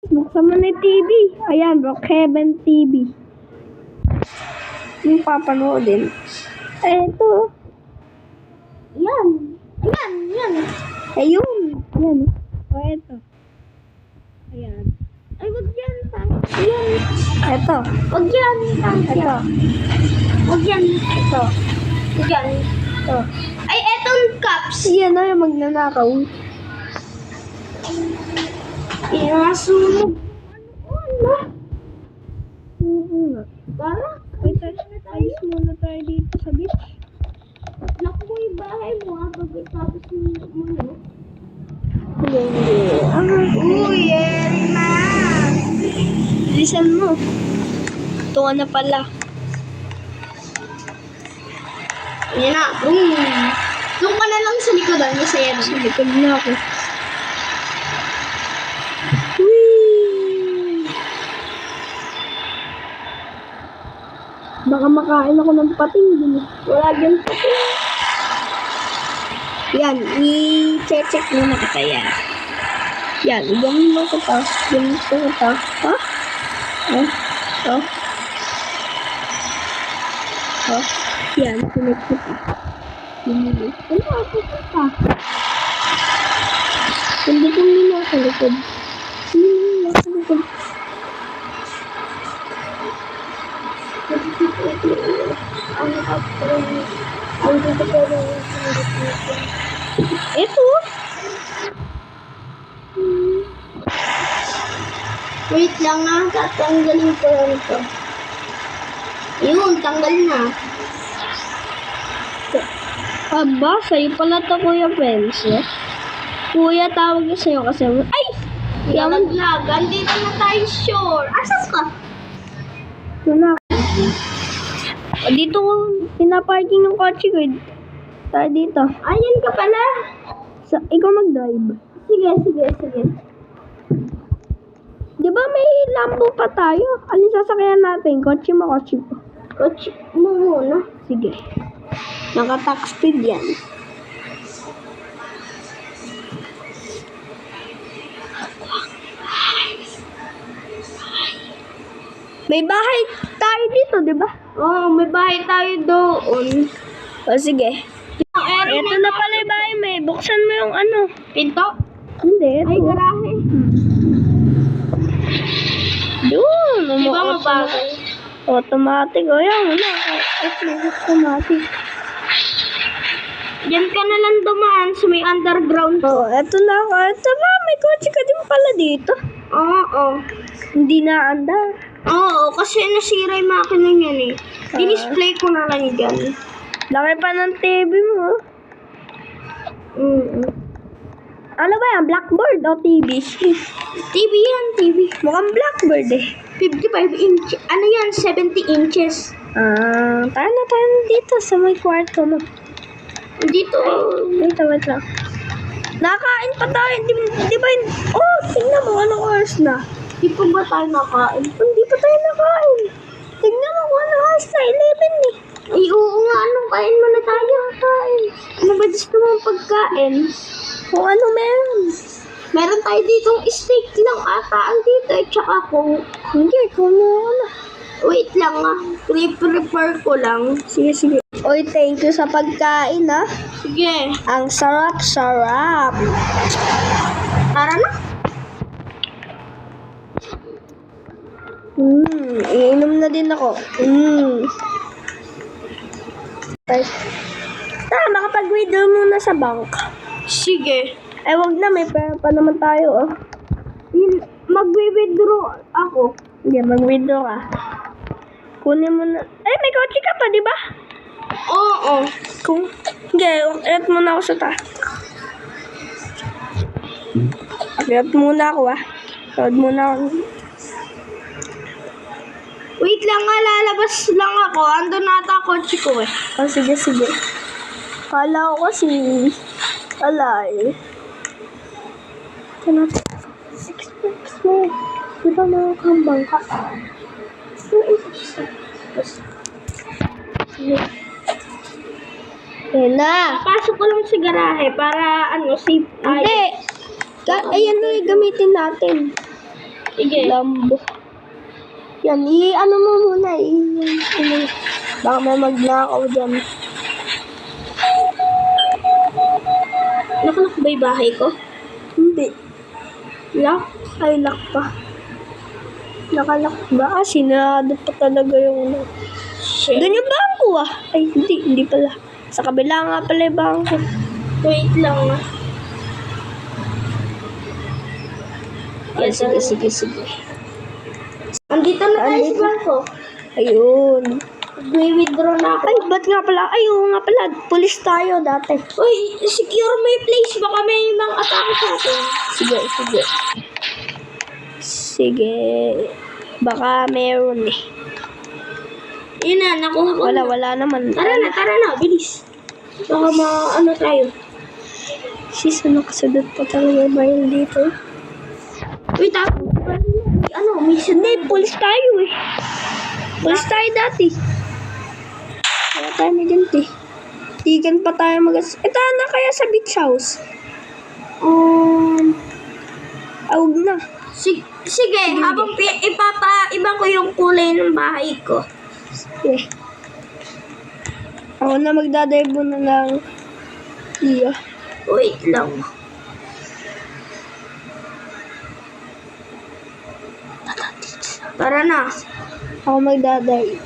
Buksan mo na yung TV. Ayan, Brookhaven TV. Yung papanoodin. Eto. Yan. Ayan, yan. Ayun. Ayan. O, eto. Ayan. Ay, wag yan. Yan. Eto. Wag yan. Eto. Wag yan. Eto. Wag yan. Eto. Ay, etong cups. Yan na yung magnanakaw. Pinasunog. Ano? Oo nga. Tara. Ayos muna tayo dito sa beach. Naku mo yung bahay mo ha. Pagkatapos mo. Hindi. Uy, Erna. Listen mo. Ito ka na pala. Yan na. Boom. Doon ka na lang sa likodan kasi yan. Sa likod na ako. Whee! Baka makain ako ng pating din. Wala dyan pating. Yan, i-check muna kita yan. Yan, i-gamin mo kita. Gamin ko kita. Ha? Oh? Oh? Oh? Yan, sinip kita. Ano ako kita? Hindi ko nila sa likod. Hindi nila sa likod. Ito. Wait lang ha. Tatanggalin ko lang ito. Yun, tanggal na. Aba, sa'yo pala to, Kuya Pens. Kuya, tawag ko sa'yo kasi... Ay! Yaman. Lag. Andito na tayo sure. Asas ka? Wala. Dito ko, pinaparking ng kotse ko. Tayo dito. Ayan ka pala. Ikaw mag-drive. Sige. Di ba may Lambo pa tayo? Alin sasakyan natin? Kotse mo, kotse ko. Kotse mo muna. Sige. Naka-tax speed yan. May bahay tayo dito, di ba? Oo, may bahay tayo doon. O sige. Ito na pala yung bahay may. Buksan mo yung ano. Pinto? Hindi, ito. Ay, garahe. Doon. Di ba mabagay? Automatic. O yan, wala. Automatic. Diyan ka na lang dumaan sa may underground. Oo, eto na ako. Eto ba, may kotse ka din pala dito. Oo. Hindi na andar. Oo, kasi nasira yung makina niyan eh. Dinisplay ko na lang dyan. Laki pa ng TV mo. Ano ba yan? Blackboard o TV? TV yan, TV. Mukhang blackboard eh. 55 inch. Ano yan? 70 inches. Tayo na dito sa may kwarto mo. Dito. Wait lang. Nakain pa tayo. Di ba yun? Oh, tingnan mo. Anong oras na? Di pa ba tayo nakain? Hindi pa tayo nakain. Tingnan mo kung anong oras na. 11 eh. Ay, oo nga. Anong kain muna tayo? Kain. Ano ba gusto mong pagkain? Kung ano meron. Meron tayo ditong steak lang ata. Ang dito eh. Tsaka kung... Hindi, kung ano. Wait lang ah. Prepare ko lang. Sige. Oy, thank you sa pagkain ah. Sige. Ang sarap. Tara na. Iinom na din ako. Makapag-withdraw muna sa bank. Sige. Ay, wag na. May pera pa naman tayo, oh. Magwi-withdraw ako. Hindi, mag-withdraw ka. Kunin mo na. Ay, may kotse ka pa, di ba? Oo. Hindi, akyat muna ako sa Akyat muna ako, ah. Load muna ako. Wait lang nga, lalabas lang ako. Ando na ata kotse ko eh. Oh, sige. Kala ko kasi... Wala eh. Expect mo. Di ba makakambang ka? Yan na. Pasok ko lang sa garahe para safe. Hindi. Ayan na yung gamitin natin. Sige. Lambo. Yan, ano mo muna, baka may magnakaw dyan. Nakalak ba yung bahay ko? Hindi. Lock? Ay, lock pa. Nakalak ba? Sinado pa talaga yung Shit. doon yung bangko ah. Ay, hindi pala. Sa kabila nga pala yung bangko. Wait lang ah. Ay, sige. Andito na tayo sa bangko. Ayun. Mag-withdraw na ako. Ay, ba't nga pala? Ay, oo nga pala. Pulis tayo dati. Uy, secure mo yung place. Baka may ibang atake sa atin. Sige. Baka meron eh. Yun na, nakuha ko. Wala naman. Tara na. Bilis. Baka ano tayo. Sis, kasadot pa talaga ba yun dito? Uy, tapos. Ano, mission Hindi, pulis tayo eh. Pulis tayo dati. Wala tayo na dyan eh. Tigan pa tayo Ito na kaya sa beach house. Awag na. Sige, habang iba ko yung kulay ng bahay ko. Sige. Ako na magdadive na lang. Iya. Wait lang. Tara na. Ako magdadive.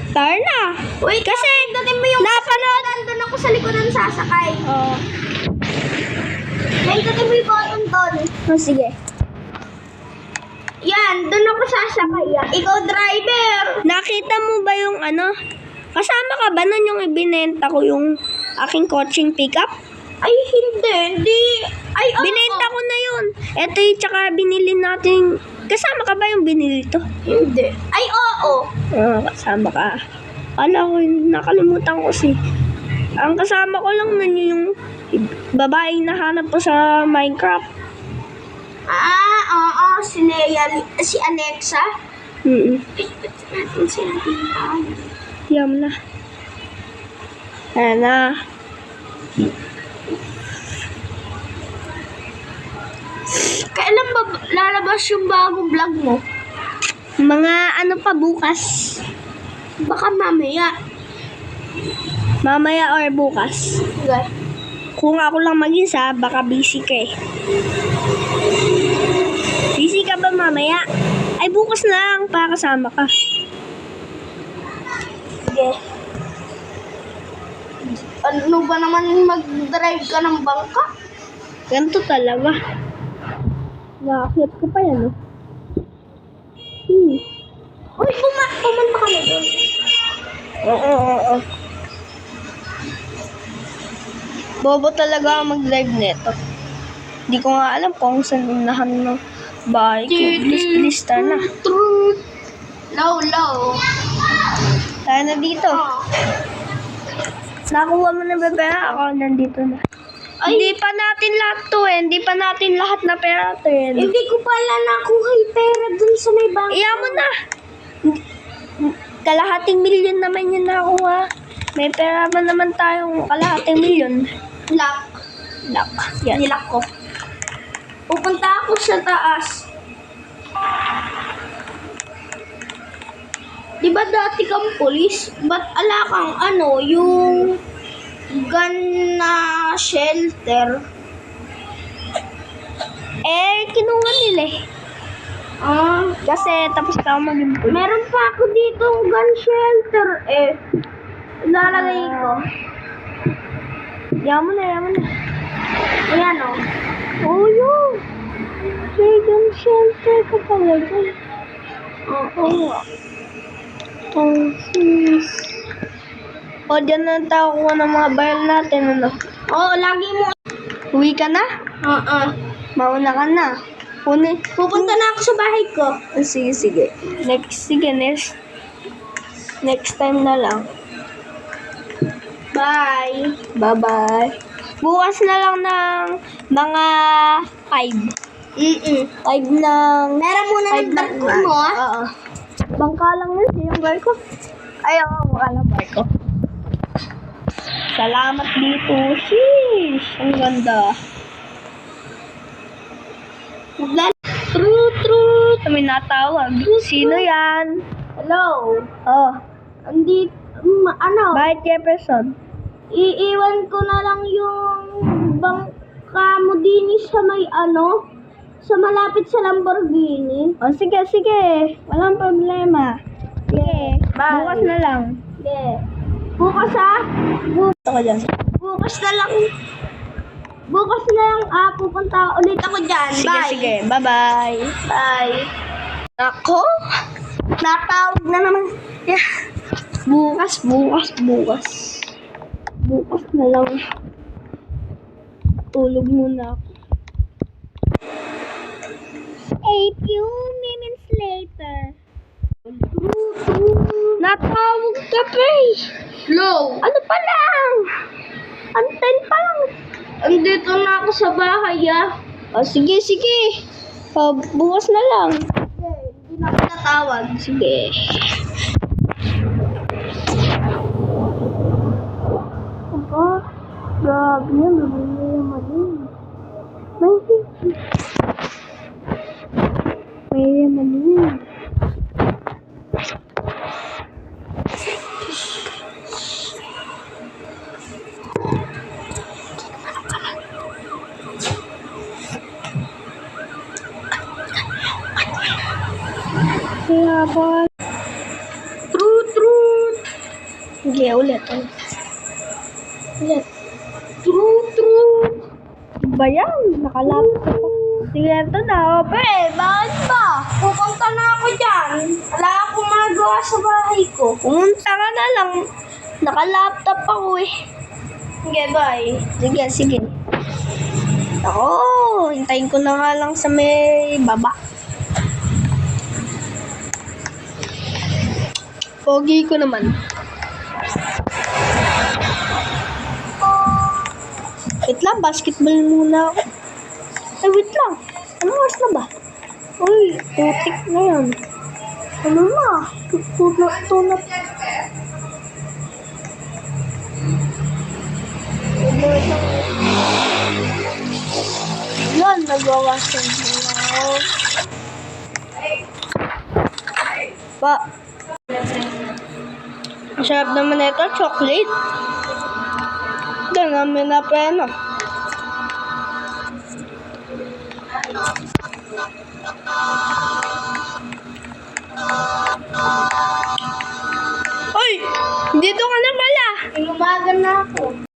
Tara na. Wait, kasi dating mo yung Napanood. nandun ako sa likod ng sasakay. Oo. Wait, dating mo yung button doon. Sige. Yan, doon ako sasakay. Ikaw driver. Nakita mo ba yung Kasama ka ba nun yung ibinenta ko yung aking coaching pickup? Ay, hindi. Ay, oo. Binenta ko na yun. Eto yung tsaka binili natin. Kasama ka ba yung binili to? Hindi. Ay, oo. Kasama ka. Kala ko nakalimutan ko si. Ang kasama ko lang nun yung babaeng nahanap ko sa Minecraft. Oo. Si Alexa. Natin sila dito. Yam na. Ayan na. Kailan ba lalabas yung bagong vlog mo? Mga pa bukas. Baka mamaya. Mamaya or bukas. Sige. Kung ako lang mag-isa, baka busy ka eh. Busy ka ba mamaya? Ay, bukas na lang para kasama ka. Sige. Ano ba naman mag-drive ka ng bangka? Ganito talaga. Nakakit ko pa yan, oh. Uy, pumunta ka na doon. Oo. Bobo talaga ang mag-live neto. Hindi ko nga alam kung saan unahan ng bahay ko. Please, na. Low. Tayo na dito. Oh. Nakuha mo na ba pera? Ako nandito na. Ay. Hindi pa natin lahat to eh. Hindi pa natin lahat na pera to eh. Hindi ko pala nakuha yung pera dun sa may bangka. Iya mo na. Kalahating milyon naman yun nakuha. May pera pa naman tayong kalahating milyon. Lock. Yan. Nilak ko. Pupunta ako sa taas. Di ba dati kang polis? Ba't ala kang yung gun na shelter? Kinuha nila eh. Kasi tapos na ako maging polis. Meron pa ako dito gun shelter Lalagay ko. Yaman na. Ayan Oh, yun. May gun shelter ka pala dyan. Oo. Sis. Dyan na tayo kuha ng mga bayal natin, ano? Oo, lagi mo. Uwi ka na? Mauna ka na. Pupunta na ako sa bahay ko. Sige. Next time na lang. Bye. Bye-bye. Bukas na lang ng mga 5. 5 ng... Meron muna ng barko mo, Oo. Bangka lang yun, yung barko. Ay, oo, alam barko. Salamat dito. Sheesh! Ang ganda. True. May natawag. Sino yan? Hello? Oh, Andito, bakit Jefferson? iiwan ko na lang yung bangka mo din sa may sa malapit sa Lamborghini. Oh, sige. Walang problema. Sige, Bye. bukas na lang. Yeah. Bukas Ako dyan. bukas na lang. Bukas na lang pupunta ulit ako dyan. Bye. Sige. Bye-bye. Bye. Ako? Natawag na naman. Yeah. Bukas. Bukas na lang. Tulog muna ako. A few minutes later. Natawag ka pa eh. Hello? Ano pa lang? Anten pa lang. Andito na ako sa bahay Oh, sige. Oh, bukas na lang. Hindi na ako natawag. Sige. Aba, grabe yan. Mayayaman yun. Mayayaman yun. Kaya ba? True. Sige, ulit. True. Ba yan? Nakalapit ako. Sige, ito na. Bakit ba? Pupunta na ako dyan. Wala akong magawa sa bahay ko. Pumunta ka na lang. Nakalaptop ako eh. Sige, bye. Sige. Ako, hintayin ko na nga lang sa may baba. Pogi ko naman. Wait lang, basketball muna ako. Ay, wait lang. Anong oras na ba? Uy, putik na yan. Ano na? Tunat. Yan, nagawasan mo na ako. Pa. Ang sarap naman ito, chocolate. Ito namin na pena. Uy! Dito ka na pala! Inumagan na ako.